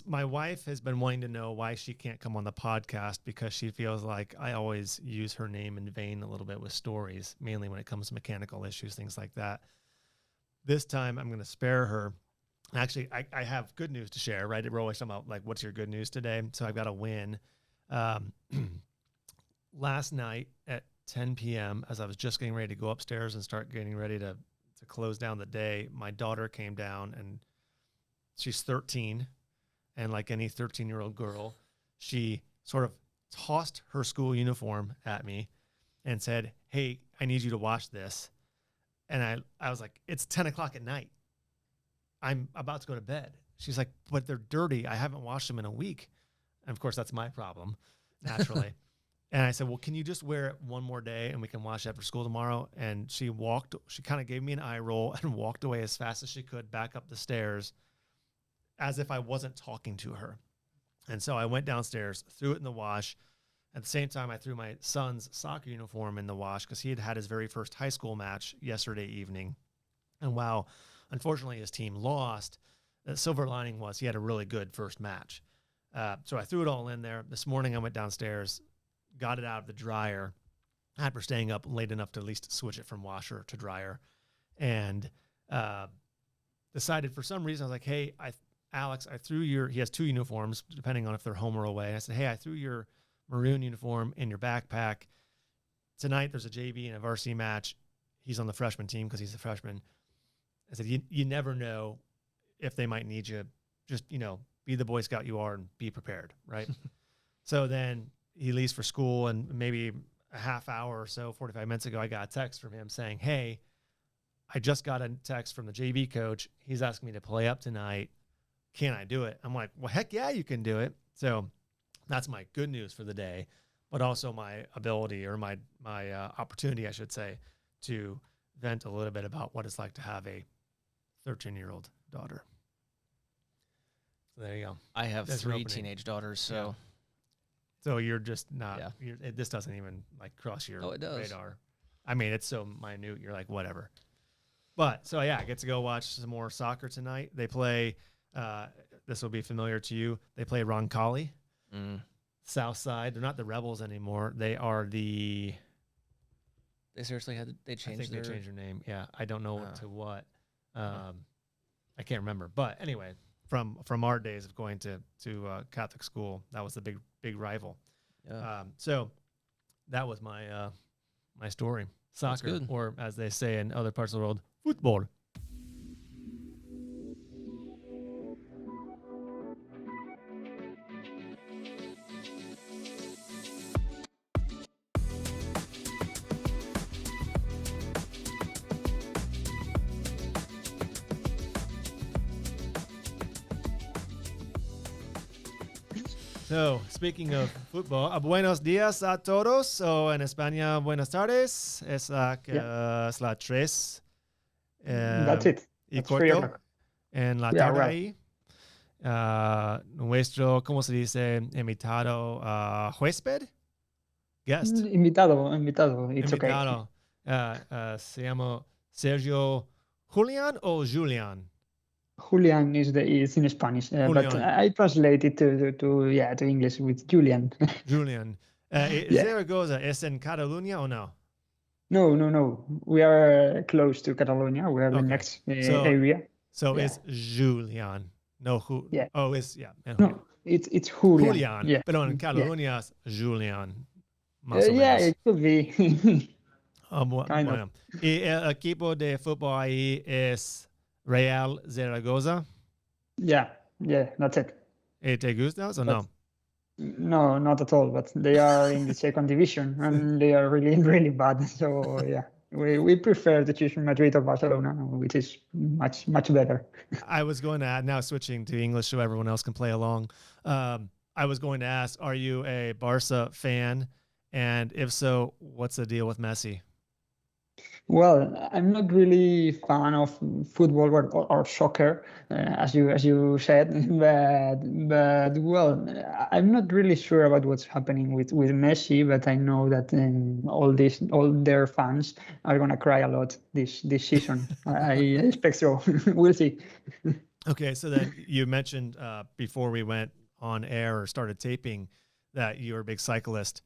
My wife has been wanting to know why she can't come on the podcast because she feels like I always use her name in vain a little bit with stories, mainly when it comes to mechanical issues, things like that. This time I'm going to spare her. Actually, I have good news to share, right? We're always talking about like, what's your good news today? So I've got a win. Last night at 10 p.m., as I was just getting ready to go upstairs and start getting ready to close down the day, my daughter came down, and she's 13. And like any 13-year-old girl, she sort of tossed her school uniform at me and said, "Hey, I need you to wash this." And I was like, "It's 10 o'clock at night. I'm about to go to bed." She's like, "But they're dirty. I haven't washed them in a week." And of course, that's my problem, naturally. And I said, "Well, can you just wear it one more day and we can wash it after school tomorrow?" And she kind of gave me an eye roll and walked away as fast as she could back up the stairs as if I wasn't talking to her. And so I went downstairs, threw it in the wash. At the same time, I threw my son's soccer uniform in the wash because he had had his very first high school match yesterday evening. And while, unfortunately, his team lost, the silver lining was he had a really good first match. So I threw it all in there. This morning I went downstairs, got it out of the dryer after staying up late enough to at least switch it from washer to dryer, and decided for some reason, I was like, "Hey, Alex, I threw he has two uniforms, depending on if they're home or away." I said, "Hey, I threw your maroon uniform in your backpack. Tonight there's a JV and a varsity match." He's on the freshman team because he's a freshman. I said, you never know if they might need you. Just, be the Boy Scout you are and be prepared, right? So then he leaves for school, and maybe a half hour or so, 45 minutes ago, I got a text from him saying, "Hey, I just got a text from the JV coach. He's asking me to play up tonight. Can I do it?" I'm like, "Well, heck yeah, you can do it." So that's my good news for the day, but also my ability, or my opportunity, I should say, to vent a little bit about what it's like to have a 13-year-old daughter. So there you go. I have three teenage daughters, so. Yeah. So you're just not, this doesn't even like cross your radar. I mean, it's so minute. You're like, whatever. But so I get to go watch some more soccer tonight. They play, this will be familiar to you. They play Roncalli, South Side. They're not the Rebels anymore. They are the. They seriously they changed they changed their name. Yeah. I don't know to what. I can't remember. But anyway, from our days of going to Catholic school, that was the big rival. Yeah. So that was my my story. Soccer, or as they say in other parts of the world, football. So, speaking of football, buenos días a todos. So, en España, buenas tardes. Es like es la 3. That's it. Y corto. En la tarde ahí. Nuestro, ¿cómo se dice? Invitado, huésped? Guest. Invitado. It's invitado. Okay. Se llama Sergio Julian o Julian? Julian is in Spanish, but I translate it to English with Julian. Julian. Zaragoza is in Catalonia or no? No. We are close to Catalonia. We are the next area. So it's Julian. No, Yeah. Oh, it's No, it's Julian. Julian. Yeah. Pero en Catalonia es Julian. It could be. Kind of. Y el equipo de fútbol ahí es Real Zaragoza. Yeah, that's it. ¿Te gusta o no? No, not at all. But they are in the second division, and they are really, really bad. So yeah, we prefer to choose Madrid or Barcelona, which is much better. I was going to add, now switching to English so everyone else can play along. I was going to ask, are you a Barca fan? And if so, what's the deal with Messi? Well, I'm not really fan of football or soccer, as you said, but well, I'm not really sure about what's happening with Messi, but I know that all their fans are gonna cry a lot this season. I expect so. We'll see. Okay, so then you mentioned before we went on air or started taping that you were a big cyclist,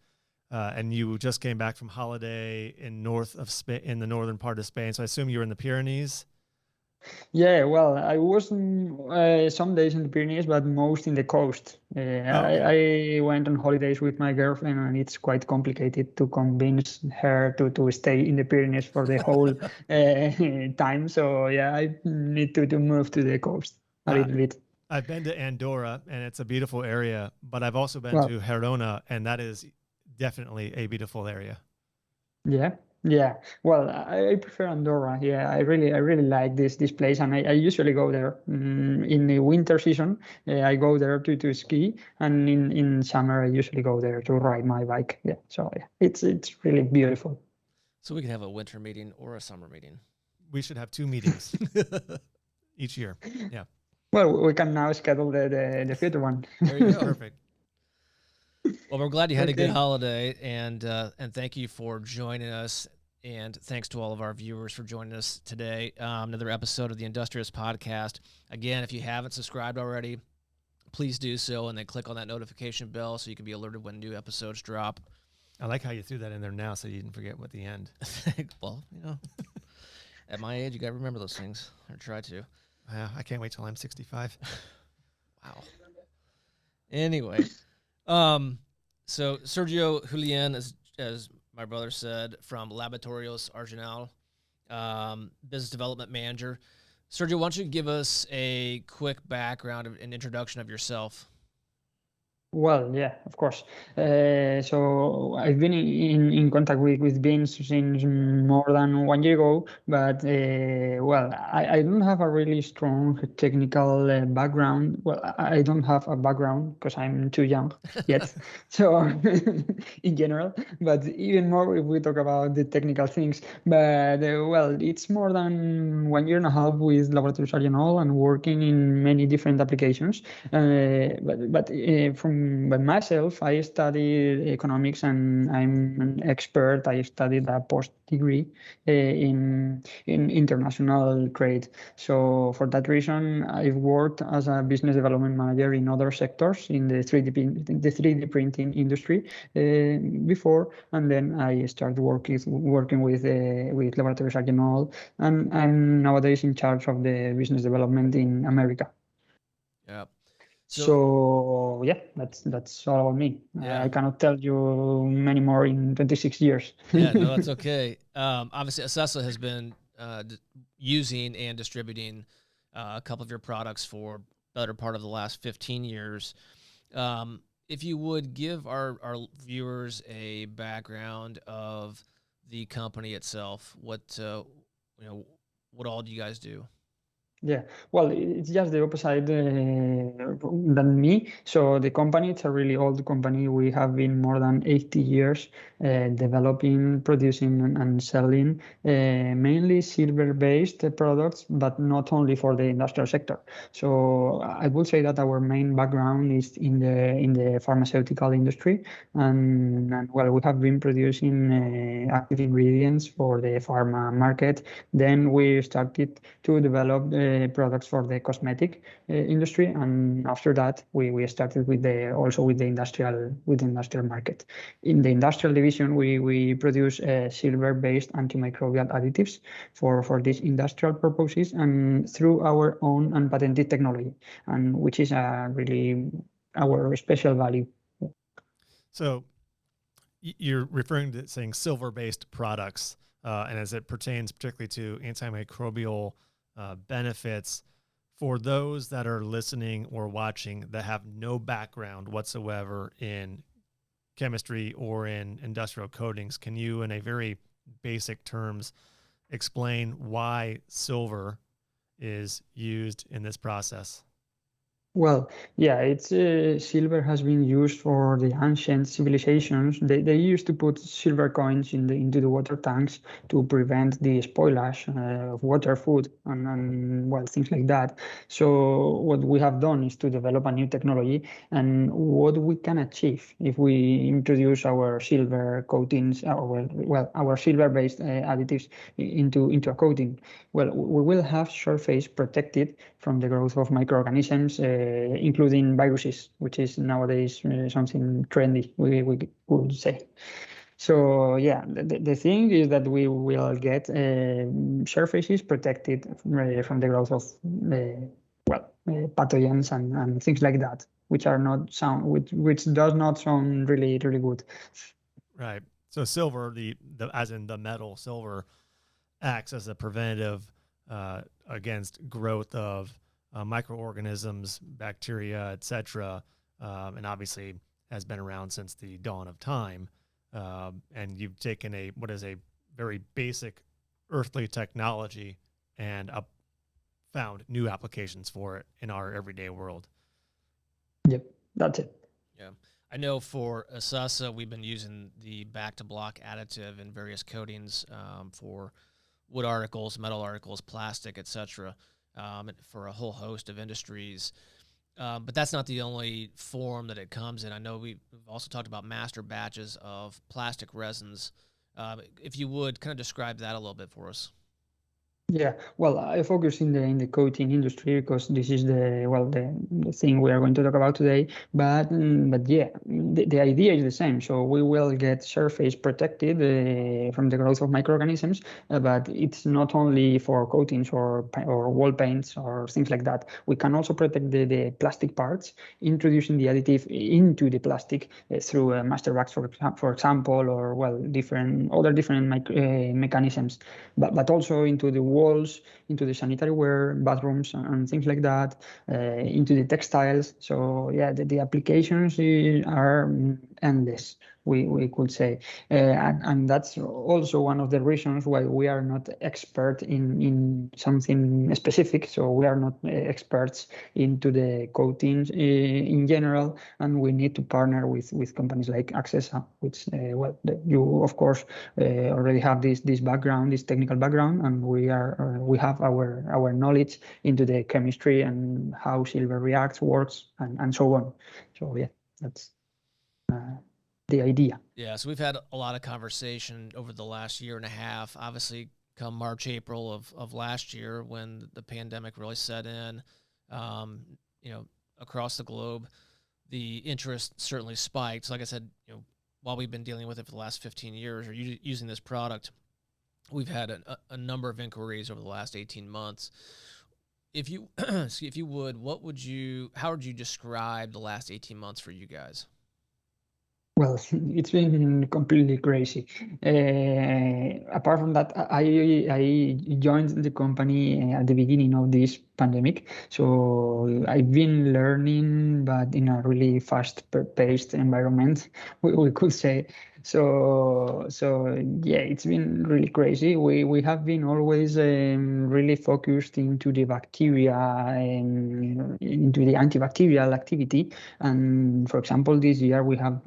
and you just came back from holiday in in the northern part of Spain. So I assume you were in the Pyrenees. Yeah, well, I was some days in the Pyrenees, but most in the coast. I went on holidays with my girlfriend, and it's quite complicated to convince her to stay in the Pyrenees for the whole time. So yeah, I need to move to the coast a Uh, little bit. I've been to Andorra, and it's a beautiful area, but I've also been Well, to Girona, and that is definitely a beautiful area. yeah, yeah. Well, I prefer Andorra. Yeah, I really like this place, and I usually go there in the winter season. I go there to ski, and in summer I usually go there to ride my bike. Yeah, so yeah, it's really beautiful. So we could have a winter meeting or a summer meeting. We should have 2 meetings each year. Yeah. Well, we can now schedule the future one. There you go. Perfect. Well, we're glad you had a good Okay. holiday, and thank you for joining us. And thanks to all of our viewers for joining us today. Another episode of the Industrious Podcast. Again, if you haven't subscribed already, please do so, and then click on that notification bell so you can be alerted when new episodes drop. I like how you threw that in there now so you didn't forget what the end. Well, at my age, you got to remember those things, or try to. I can't wait till I'm 65. Wow. Anyway, so Sergio Julian, as my brother said, from Laboratorios Argenol, business development manager. Sergio, why don't you give us a quick background and introduction of yourself? Well, yeah, of course. So I've been in contact with Beans since more than 1 year ago, but well, I don't have a really strong technical background. Well, I don't have a background because I'm too young yet. So in general, but even more if we talk about the technical things. But well, it's more than 1.5 years with Laboratorios Argenol and working in many different applications. But myself, I studied economics and I'm an expert. I studied a post degree in international trade. So for that reason, I've worked as a business development manager in other sectors in the 3D printing industry before, and then I started working with Laboratorios Argenol, and I'm nowadays in charge of the business development in America. Yeah. So yeah, that's all about me. Yeah. I cannot tell you many more in 26 years. Yeah, no, that's okay. Obviously, Accessa has been using and distributing a couple of your products for better part of the last 15 years. If you would give our viewers a background of the company itself, what all do you guys do? Yeah, well, it's just the opposite than me. So the company, it's a really old company. We have been more than 80 years developing, producing, and selling mainly silver-based products, but not only for the industrial sector. So I would say that our main background is in the pharmaceutical industry, and well, we have been producing active ingredients for the pharma market. Then we started to develop products for the cosmetic industry, and after that we started with the industrial market. In the industrial division, we produce silver-based antimicrobial additives for these industrial purposes and through our own unpatented technology, and which is really our special value. So you're referring to saying silver-based products, and as it pertains particularly to antimicrobial benefits, for those that are listening or watching that have no background whatsoever in chemistry or in industrial coatings, can you, in a very basic terms, explain why silver is used in this process? Well, yeah, it's silver has been used for the ancient civilizations. They used to put silver coins into the water tanks to prevent the spoilage of water, food, and well, things like that. So what we have done is to develop a new technology, and what we can achieve if we introduce our silver coatings, our silver-based additives into a coating. Well, we will have surface protected from the growth of microorganisms, including viruses, which is nowadays something trendy, we could say. So yeah, the thing is that we will get surfaces protected from the growth of pathogens and things like that, which are not sound, which does not sound really good. Right. So silver, the as in the metal, silver acts as a preventative against growth of microorganisms, bacteria, etc., and obviously has been around since the dawn of time. And you've taken what is a very basic earthly technology and found new applications for it in our everyday world. Yep, that's it. Yeah. I know for Accessa, we've been using the BactiBlock additive in various coatings for wood articles, metal articles, plastic, etc., for a whole host of industries. But that's not the only form that it comes in. I know we've also talked about master batches of plastic resins. If you would kind of describe that a little bit for us. Yeah, well, I focus in the coating industry because this is the thing we are going to talk about today. But yeah, the idea is the same. So we will get surface protected from the growth of microorganisms, but it's not only for coatings or wall paints or things like that. We can also protect the plastic parts, introducing the additive into the plastic through master bags, for example, or different mechanisms, but also into the walls, into the sanitary ware, bathrooms, and things like that, into the textiles. So yeah, the applications are endless, we could say. And that's also one of the reasons why we are not expert in something specific. So we are not experts into the coatings in general, and we need to partner with companies like Accessa, which you of course already have this background, this technical background, and we have our knowledge into the chemistry and how silver reacts, works, and so on. So yeah, that's the idea. Yeah, so we've had a lot of conversation over the last year and a half. Obviously, come March, April of last year, when the pandemic really set in, across the globe, the interest certainly spiked. So like I said, while we've been dealing with it for the last 15 years or using this product, we've had a number of inquiries over the last 18 months. If you, if you would, how would you describe the last 18 months for you guys? Well, it's been completely crazy. Apart from that, I joined the company at the beginning of this pandemic, so I've been learning, but in a really fast-paced environment, we could say. So yeah, it's been really crazy. We have been always really focused into the bacteria and into the antibacterial activity. And for example, this year we have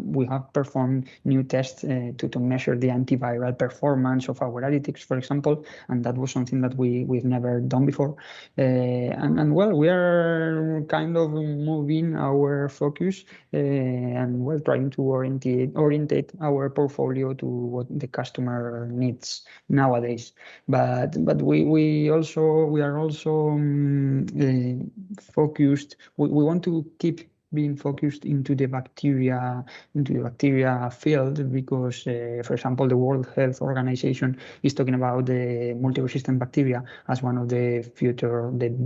performed new tests to measure the antiviral performance of our additives, for example, and that was something that we've never done before. And well, we are kind of moving our focus and we're trying to orientate our portfolio to what the customer needs nowadays. But we are also focused. We want to keep being focused into the bacteria field because, for example, the World Health Organization is talking about the multi-resistant bacteria as one of the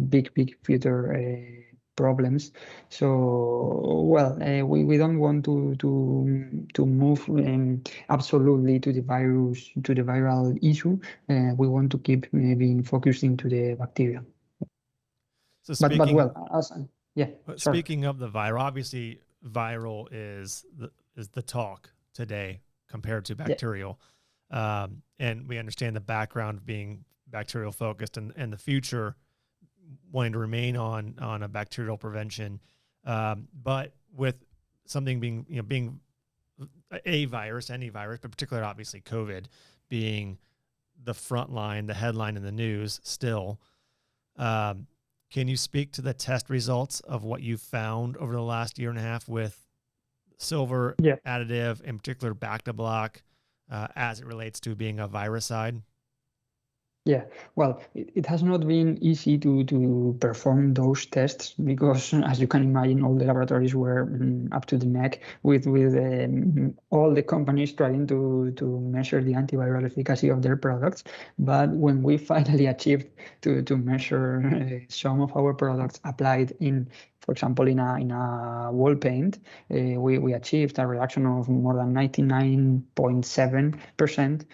big future problems. So, we don't want to move absolutely to the viral issue. We want to keep being focused into the bacteria. So sorry. Speaking of the viral, obviously viral is the talk today compared to bacterial. Yeah. And we understand the background of being bacterial focused and the future wanting to remain on a bacterial prevention, but with something being a virus, any virus, but particularly obviously COVID being the front line, the headline in the news still. Can you speak to the test results of what you found over the last year and a half with silver additive, in particular BactiBlock, as it relates to being a viricide? Yeah, well, it has not been easy to perform those tests because, as you can imagine, all the laboratories were up to the neck with all the companies trying to measure the antiviral efficacy of their products. But when we finally achieved to measure some of our products applied in, for example, in a wall paint, we achieved a reduction of more than 99.7%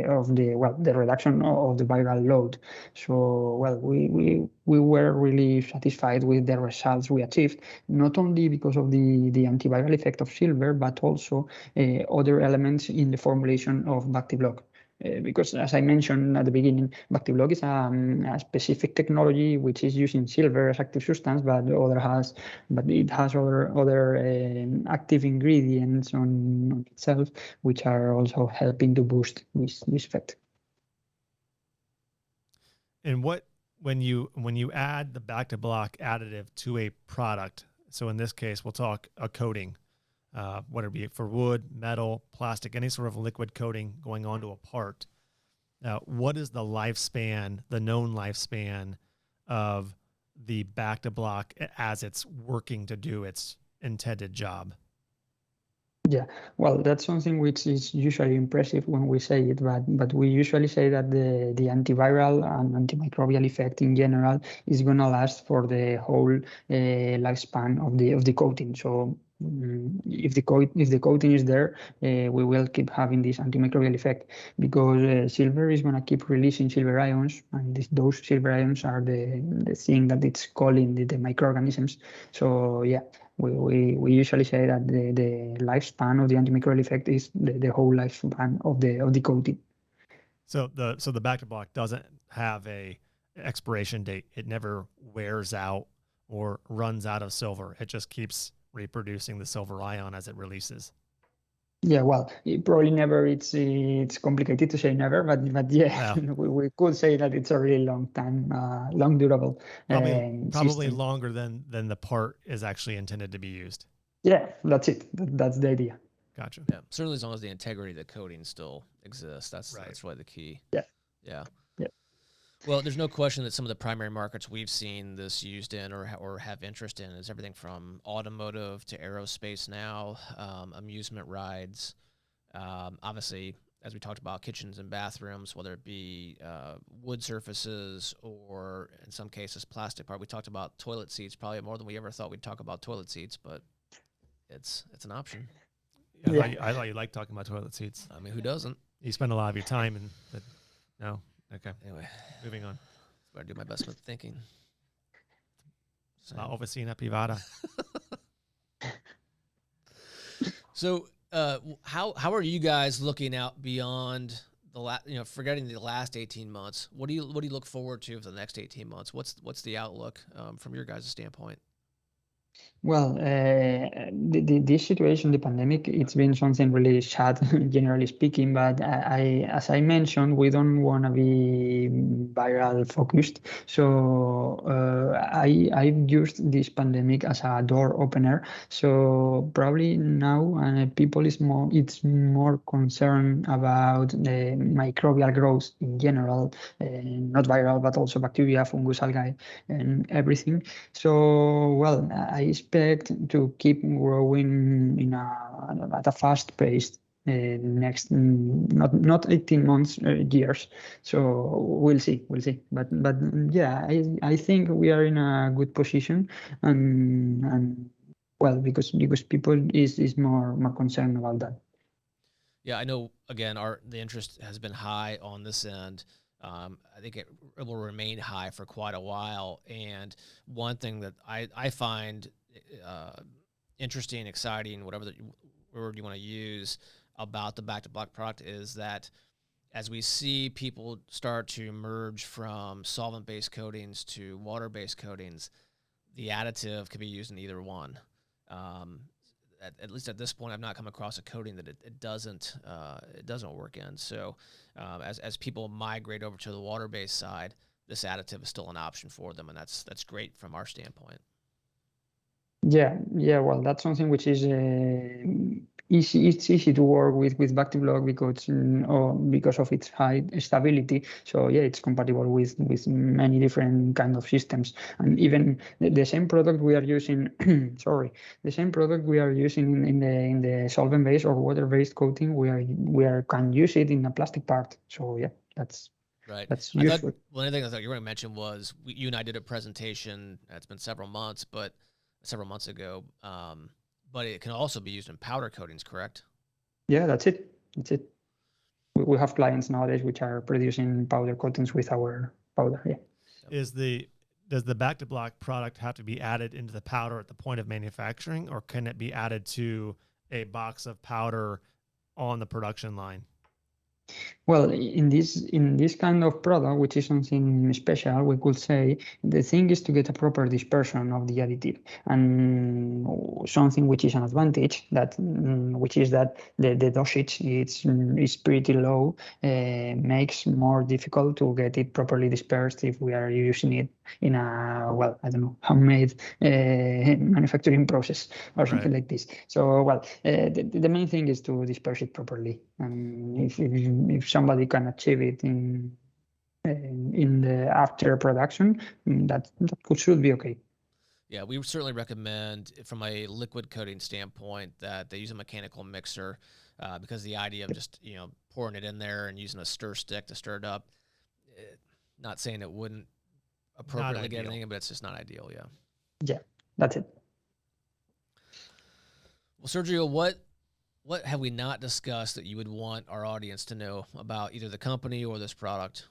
of the reduction of the viral load. So, well, we were really satisfied with the results we achieved, not only because of the antiviral effect of silver, but also other elements in the formulation of BactiBlock. Because, as I mentioned at the beginning, BactiBlock is a specific technology which is using silver as active substance, but it has other active ingredients on itself, which are also helping to boost this effect. And when you add the BactiBlock additive to a product, so in this case, we'll talk a coating, whether it be for wood, metal, plastic, any sort of liquid coating going onto a part. What is the known lifespan of the BactiBlock as it's working to do its intended job? Yeah, well, that's something which is usually impressive when we say it, but we usually say that the antiviral and antimicrobial effect in general is going to last for the whole lifespan of the coating. So if the coating is there, we will keep having this antimicrobial effect because silver is going to keep releasing silver ions, and those silver ions are the thing that it's calling the microorganisms. So yeah. We usually say that the lifespan of the antimicrobial effect is the whole lifespan of the coating. So the BactiBlock doesn't have a expiration date. It never wears out or runs out of silver. It just keeps reproducing the silver ion as it releases. Yeah, well, it probably never. It's complicated to say never, but yeah, we could say that it's a really long time, long durable. Probably longer than the part is actually intended to be used. Yeah, that's it. That's the idea. Gotcha. Yeah, certainly as long as the integrity of the coating still exists, that's really the key. Yeah. Yeah. Well, there's no question that some of the primary markets we've seen this used in or have interest in is everything from automotive to aerospace now, amusement rides, obviously, as we talked about, kitchens and bathrooms, whether it be wood surfaces or, in some cases, plastic part. We talked about toilet seats probably more than we ever thought we'd talk about toilet seats, but it's an option. Yeah. I thought you liked talking about toilet seats. I mean, who doesn't? You spend a lot of your time in the... No? Okay. Anyway, moving on. I do my best with thinking. La oficina privada. So, how are you guys looking out beyond forgetting the last 18 months? What do you look forward to for the next 18 months? What's the outlook from your guys' standpoint? Well, this situation, the pandemic, it's been something really sad, generally speaking. But as I mentioned, we don't want to be viral focused. So I've used this pandemic as a door opener. So probably now people it's more concerned about the microbial growth in general, not viral, but also bacteria, fungus, algae, and everything. So well, I expect to keep growing at a fast pace next not 18 months, years. So we'll see. But yeah, I think we are in a good position, and well, because people is more concerned about that. Yeah, I know. Again, the interest has been high on this end. I think it will remain high for quite a while. And one thing that I find interesting, exciting, whatever the word you want to use, about the BactiBlock product is that as we see people start to merge from solvent-based coatings to water-based coatings, the additive could be used in either one. At least at this point, I've not come across a coating that it doesn't work in. So as people migrate over to the water-based side, this additive is still an option for them, and that's great from our standpoint. Yeah, well, that's something which is easy. It's easy to work with BactiBlock because of its high stability. So yeah, it's compatible with many different kind of systems. And even the same product we are using, the same product we are using in the solvent-based or water-based coating, we can use it in a plastic part. So yeah, that's right. That's useful. One of the things I thought you were going to mention was you and I did a presentation. It's been several months ago, but it can also be used in powder coatings, correct? Yeah, that's it. We have clients nowadays which are producing powder coatings with our powder. Yeah. Does the BactiBlock product have to be added into the powder at the point of manufacturing, or can it be added to a box of powder on the production line? Well, in this kind of product, which is something special, we could say the thing is to get a proper dispersion of the additive, and something which is an advantage which is that the dosage is pretty low, makes more difficult to get it properly dispersed if we are using it in a homemade manufacturing process or something like this. So the main thing is to disperse it properly, and if somebody can achieve it in the after production, that should be okay. Yeah, we would certainly recommend, from a liquid coating standpoint, that they use a mechanical mixer, because the idea of just pouring it in there and using a stir stick to stir it up, not saying it wouldn't appropriately get anything, but it's just not ideal. Yeah, that's it. Well, Sergio, what have we not discussed that you would want our audience to know about either the company or this product?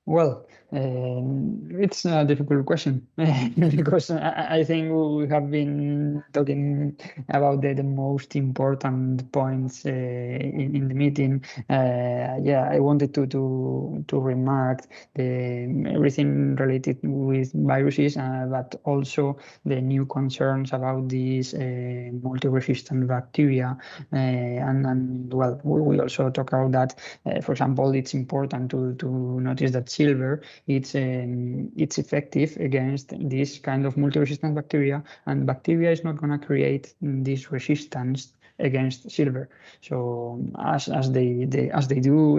Well, it's a difficult question because I think we have been talking about the most important points in the meeting. I wanted to remark everything related with viruses, but also the new concerns about these multi-resistant bacteria. And we also talk about that. For example, it's important to notice that silver it's effective against this kind of multi-resistant bacteria, and bacteria is not going to create this resistance against silver. So as they do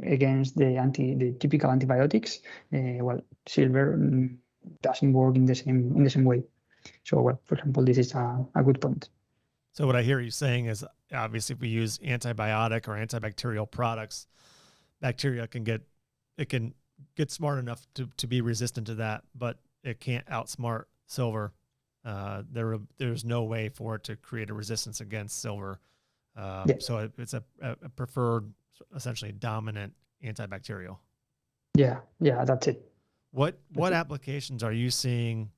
against the typical antibiotics, silver doesn't work in the same way. So for example, this is a good point. So what I hear you saying is, obviously, if we use antibiotic or antibacterial products, bacteria can get smart enough to be resistant to that, but it can't outsmart silver. There's no way for it to create a resistance against silver. So it's a preferred, essentially dominant antibacterial. Yeah, that's it. What applications are you seeing,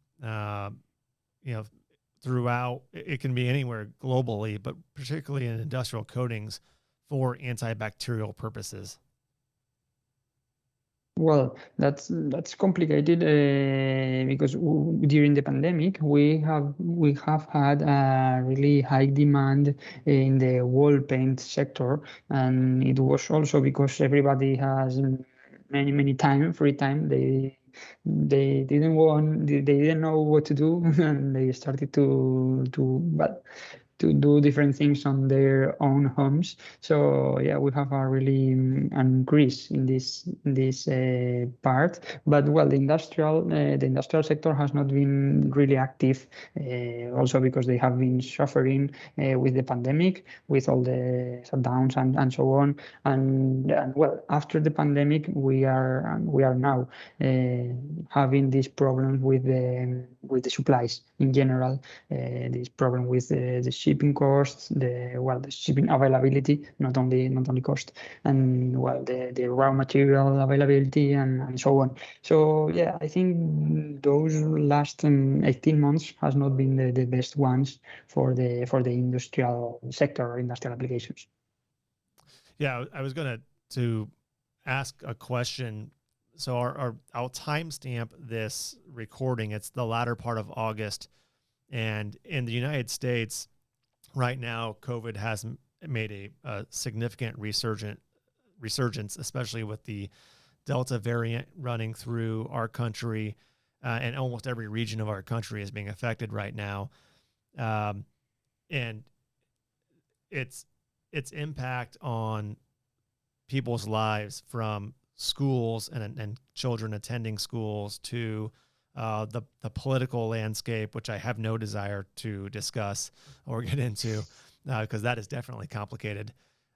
throughout? It can be anywhere globally, but particularly in industrial coatings for antibacterial purposes? Well, that's complicated because during the pandemic we have had a really high demand in the wall paint sector, and it was also because everybody has many free time. They didn't know what to do, and they started to do different things on their own homes. So we have a really an increase in this part. But the industrial sector has not been really active, also because they have been suffering with the pandemic, with all the shutdowns and so on. And after the pandemic, we are now having these problems with the supplies in general. This problem with the shipping costs, the shipping availability, not only cost, and the raw material availability and so on. So I think those last 18 months has not been the best ones for the industrial sector or industrial applications. Yeah, I was going to ask a question. So I'll timestamp this recording. It's the latter part of August. And in the United States right now, COVID has made a significant resurgence, especially with the Delta variant running through our country, and almost every region of our country is being affected right now. And its impact on people's lives, from schools and children attending schools to the political landscape, which I have no desire to discuss or get into, because that is definitely complicated,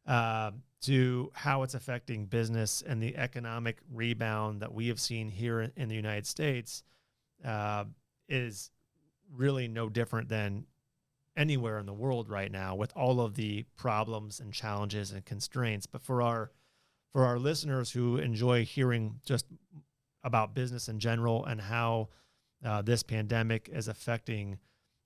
to how it's affecting business and the economic rebound that we have seen here in the United States, is really no different than anywhere in the world right now, with all of the problems and challenges and constraints. But for our listeners who enjoy hearing just about business in general and how this pandemic is affecting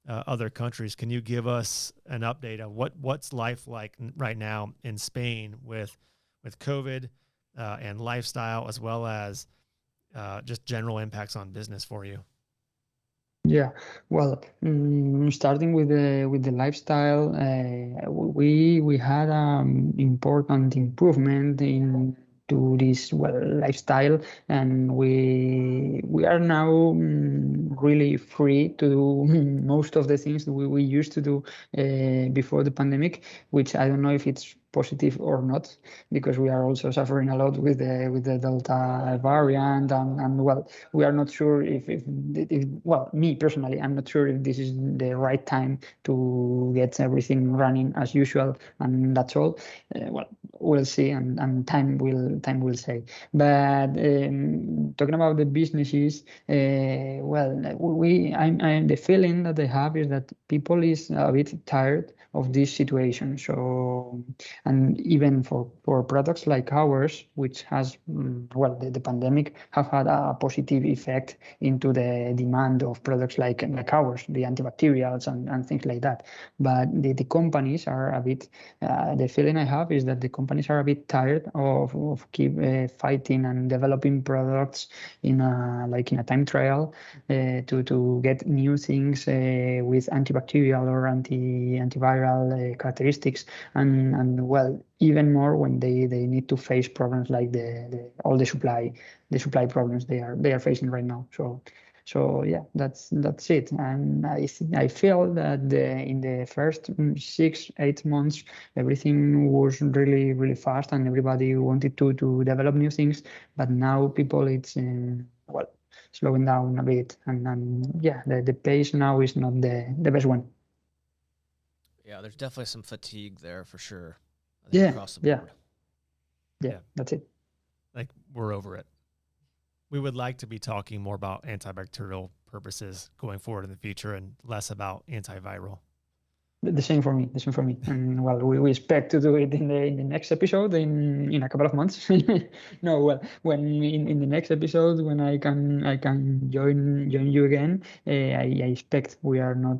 other countries, can you give us an update of what's life like right now in Spain with COVID and lifestyle, as well as just general impacts on business for you? Yeah, well, starting with the lifestyle, we had important improvement to this lifestyle, and we are now really free to do most of the things that we used to do before the pandemic, which I don't know if it's positive or not, because we are also suffering a lot with the Delta variant, and well, we are not sure if well, me personally, I'm not sure if this is the right time to get everything running as usual, and that's all. Well, we'll see, and time will say. But talking about the businesses, well, I'm the feeling that they have is that people is a bit tired of this situation. So, and even for products like ours, which has, well, the pandemic have had a positive effect into the demand of products like ours, the antibacterials and things like that. But the companies are a bit, the feeling I have is that the companies are a bit tired of keep fighting and developing products in a time trial to get new things with antibacterial or antiviral characteristics, and well, even more when they need to face problems like all the supply problems they are facing right now. So yeah, that's it. And I feel that in the first 6-8 months, everything was really, really fast, and everybody wanted to develop new things. But now people, it's well, slowing down a bit, and yeah, the pace now is not the best one. Yeah, there's definitely some fatigue there for sure. I think across the board. Yeah, that's it. Like, we're over it. We would like to be talking more about antibacterial purposes going forward in the future and less about antiviral. The same for me. And well, we expect to do it in the next episode in a couple of months. No, well, when in the next episode, when I can join you again, I expect we are not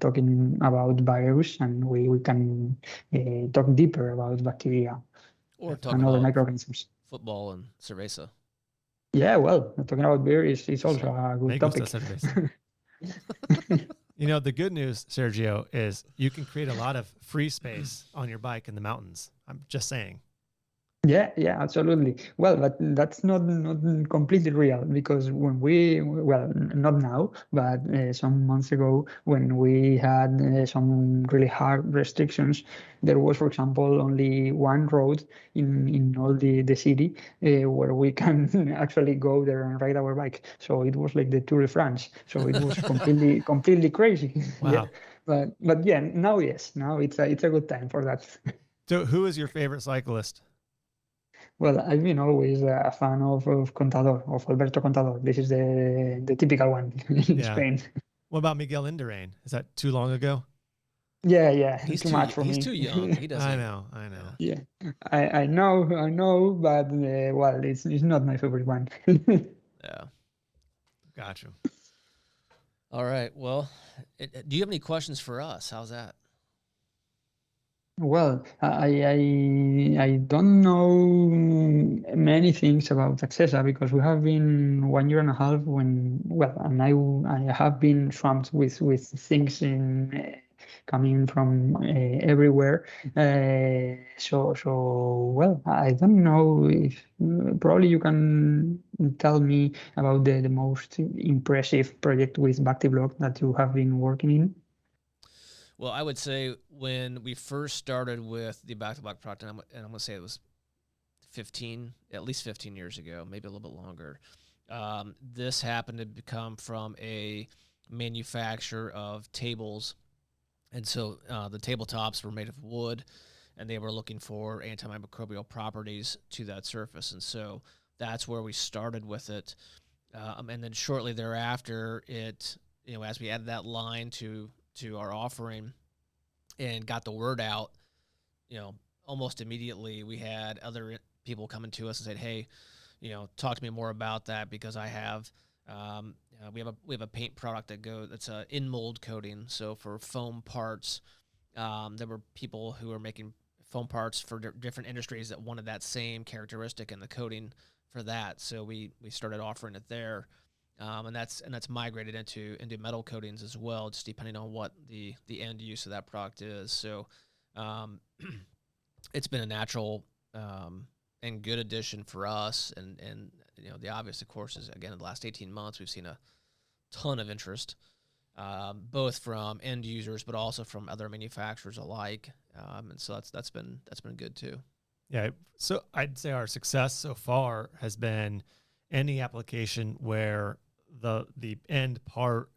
talking about virus, and we can talk deeper about bacteria or talk and other about microorganisms. Football and cerveza. Yeah, well, talking about beer is also a good topic. You know, the good news, Sergio, is you can create a lot of free space on your bike in the mountains. I'm just saying. Yeah, absolutely. Well, but that's not completely real, because when well, not now, but some months ago, when we had some really hard restrictions, there was, for example, only one road in all the city where we can actually go there and ride our bike. So it was like the Tour de France. So it was completely crazy. Wow. Yeah, but yeah, now yes, now it's a good time for that. So, who is your favorite cyclist? Well, I've been always a fan of Contador, of Alberto Contador. This is the typical one in Spain. What about Miguel Indurain? Is that too long ago? Yeah. He's too much for me. He's too young. He doesn't. I know. Yeah, I know, but well, it's not my favorite one. Yeah. Gotcha. All right. Well, do you have any questions for us? How's that? Well, I don't know many things about Accessa because we have been 1.5 years and I have been swamped with things in coming from everywhere. So I don't know if probably you can tell me about the most impressive project with BactiBlock that you have been working in. Well, I would say when we first started with the BactiBlock product, and I'm going to say it was at least 15 years ago, maybe a little bit longer. This happened to come from a manufacturer of tables. And so the tabletops were made of wood, and they were looking for antimicrobial properties to that surface. And so that's where we started with it. And then shortly thereafter, as we added that line to our offering and got the word out, almost immediately we had other people coming to us and said, hey, talk to me more about that because I have, we have a paint product that's a in mold coating. So for foam parts, there were people who were making foam parts for different industries that wanted that same characteristic in the coating for that. So we started offering it there. And that's migrated into metal coatings as well, just depending on what the end use of that product is. So it's been a natural and good addition for us. And the obvious, of course, is, again, in the last 18 months, we've seen a ton of interest, both from end users, but also from other manufacturers alike. And so that's been good too. Yeah. So I'd say our success so far has been any application where the end part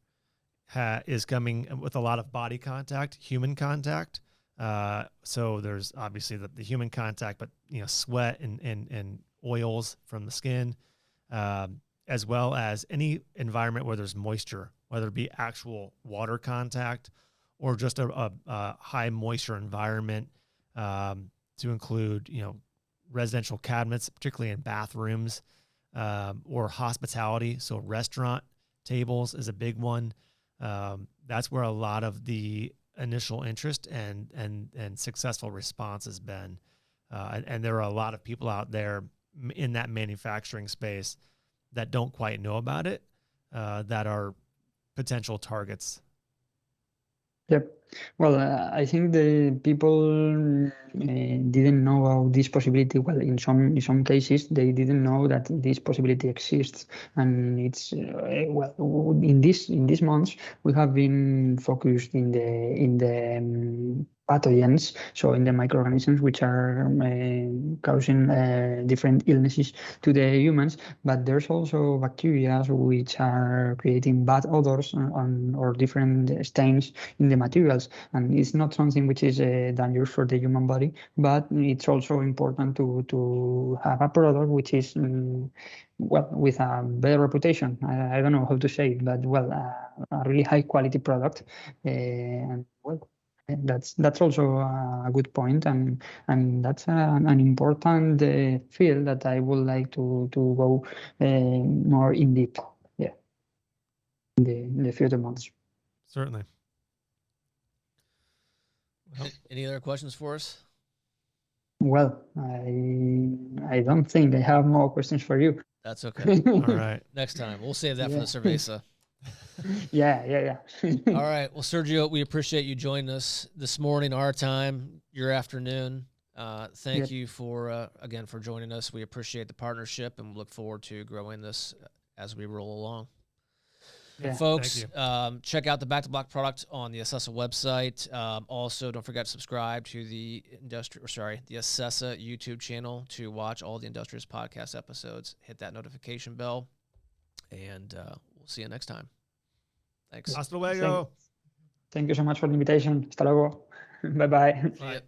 is coming with a lot of body contact, human contact. So there's obviously the human contact, but sweat and oils from the skin, as well as any environment where there's moisture, whether it be actual water contact or just a high moisture environment, to include residential cabinets, particularly in bathrooms. Or hospitality. So restaurant tables is a big one. That's where a lot of the initial interest and successful response has been. And there are a lot of people out there in that manufacturing space that don't quite know about it, that are potential targets. Yep. Well, I think the people didn't know about this possibility. Well, in some cases, they didn't know that this possibility exists, and it's in these months we have been focused in the pathogens, so in the microorganisms which are causing different illnesses to the humans. But there's also bacteria which are creating bad odors or different stains in the materials, and it's not something which is dangerous for the human body, but it's also important to have a product which is with a better reputation. I don't know how to say it, but a really high quality product, and that's also a good point, and that's an important field that I would like to go more in depth, in the future months. Certainly. Well, any other questions for us? Well, I don't think I have more questions for you. That's okay. All right. Next time. We'll save that for the Cerveza. Yeah. All right. Well, Sergio, we appreciate you joining us this morning, our time, your afternoon. Thank you for joining us. We appreciate the partnership and look forward to growing this as we roll along. Yeah. Folks, check out the BactiBlock product on the Accessa website. Also, don't forget to subscribe to the Accessa YouTube channel to watch all the Industrious Podcast episodes. Hit that notification bell, and we'll see you next time. Thanks. Hasta luego. Thank you so much for the invitation. Hasta luego. Bye-bye. Bye.